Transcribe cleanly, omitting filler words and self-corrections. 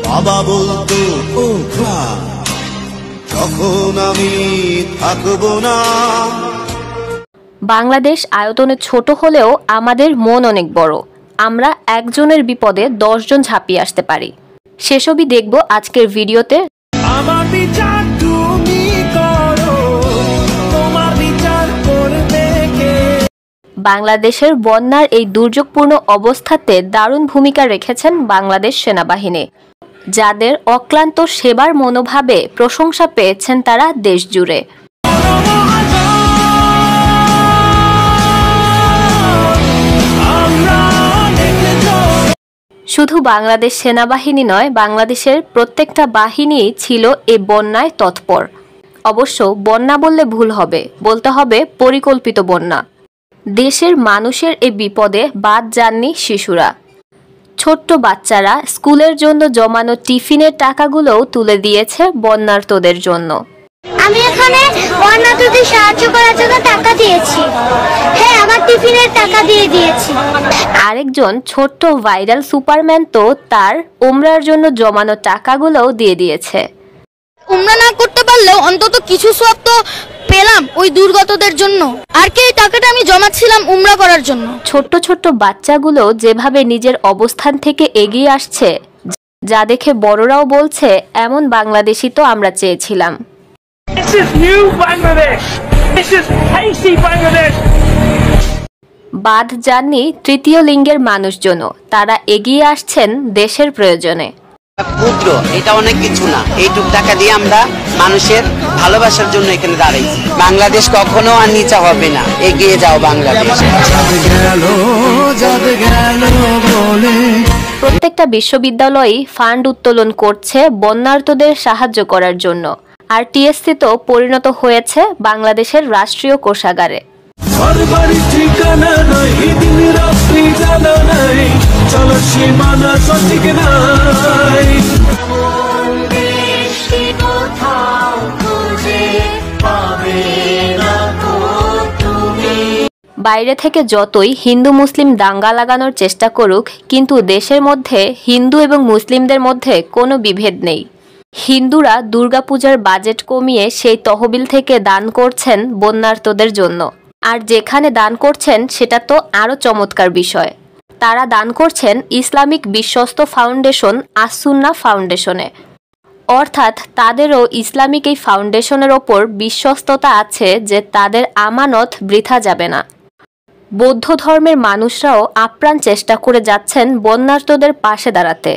বাবা বলতো ওঠা, তখন আমি থাকবো না। বাংলাদেশ আয়তনে ছোট হলেও আমাদের মন অনেক বড়। আমরা একজনের বিপদে 10 জন ঝাঁপিয়ে আসতে পারি। সেসবই দেখব আজকের ভিডিওতে। আমার বিচার তুমি করো, তোমার বিচার করবে কে? বাংলাদেশের বন্যার এই দুর্যোগপূর্ণ অবস্থাতে দারুণ ভূমিকা রেখেছেন বাংলাদেশ সেনাবাহিনী, যাদের অক্লান্ত সেবার মনোভাবে প্রশংসা পেয়েছেন তারা দেশ জুড়ে। শুধু বাংলাদেশ সেনাবাহিনী নয়, বাংলাদেশের প্রত্যেকটা বাহিনী ছিল এ বন্যায় তৎপর। অবশ্য বন্যা বললে ভুল হবে, বলতে হবে পরিকল্পিত বন্যা। দেশের মানুষের এ বিপদে বাদ যাননি শিশুরা। ছোট্ট বাচ্চারা স্কুলের জন্য জমানো টিফিনের টাকাগুলোও তুলে দিয়েছে বন্যার্তদের জন্য। আমি এখানে বন্যার্তদের সাহায্য করার জন্য টাকা দিয়েছি। হ্যাঁ, আমার টিফিনের টাকা দিয়ে দিয়েছি। আরেকজন ছোট্ট ভাইরাল সুপারম্যান তো তার উমরার জন্য জমানো টাকাগুলোও দিয়ে দিয়েছে। উমরা না করতে পারলেও অন্তত কিছু সওয়াব তো পেলাম ওই দুর্গতদের জন্য। আর কি, এই টাকাটা আমি জমাচ্ছিলাম উমরা করার জন্য। ছোট্ট ছোট্ট বাচ্চাগুলো যেভাবে নিজের অবস্থান থেকে এগিয়ে আসছে, যা দেখে বড়রাও বলছে এমন বাংলাদেশই তো আমরা চেয়েছিলাম। This is new Bangladesh. This is tasty Bangladesh. বাদ যাননি তৃতীয় লিঙ্গের মানুষজনও, তারা এগিয়ে আসছেন দেশের প্রয়োজনে। ক্ষুদ্র, এটা অনেক কিছু না। এইটুক টাকা দিয়ে আমরা মানুষের ভালোবাসার জন্য এখানে দাঁড়াইছি। বাংলাদেশ কখনো আর নিচা হবে না, এগিয়ে যাও বাংলাদেশ। প্রত্যেকটা বিশ্ববিদ্যালয়ই ফান্ড উত্তোলন করছে বন্যার্তদের সাহায্য করার জন্য, আর টিএসসি তো পরিণত হয়েছে বাংলাদেশের রাষ্ট্রীয় কোষাগারে। সরকারি ঠিকানা নাই, দিন রাত্রি জানা নাই, চলো সীমানা সঠিক নাই। বাইরে থেকে যতই হিন্দু মুসলিম দাঙ্গা লাগানোর চেষ্টা করুক, কিন্তু দেশের মধ্যে হিন্দু এবং মুসলিমদের মধ্যে কোনো বিভেদ নেই। হিন্দুরা দুর্গাপূজার বাজেট কমিয়ে সেই তহবিল থেকে দান করছেন বন্যার্তদের জন্য, আর যেখানে দান করছেন সেটা তো আরও চমৎকার বিষয়। তারা দান করছেন ইসলামিক বিশ্বস্ত ফাউন্ডেশন আস-সুন্নাহ ফাউন্ডেশনে। অর্থাৎ তাদেরও ইসলামিক এই ফাউন্ডেশনের ওপর বিশ্বস্ততা আছে যে তাদের আমানত বৃথা যাবে না। বৌদ্ধ ধর্মের মানুষরাও আপ্রাণ চেষ্টা করে যাচ্ছেন বন্যার্তদের পাশে দাঁড়াতে।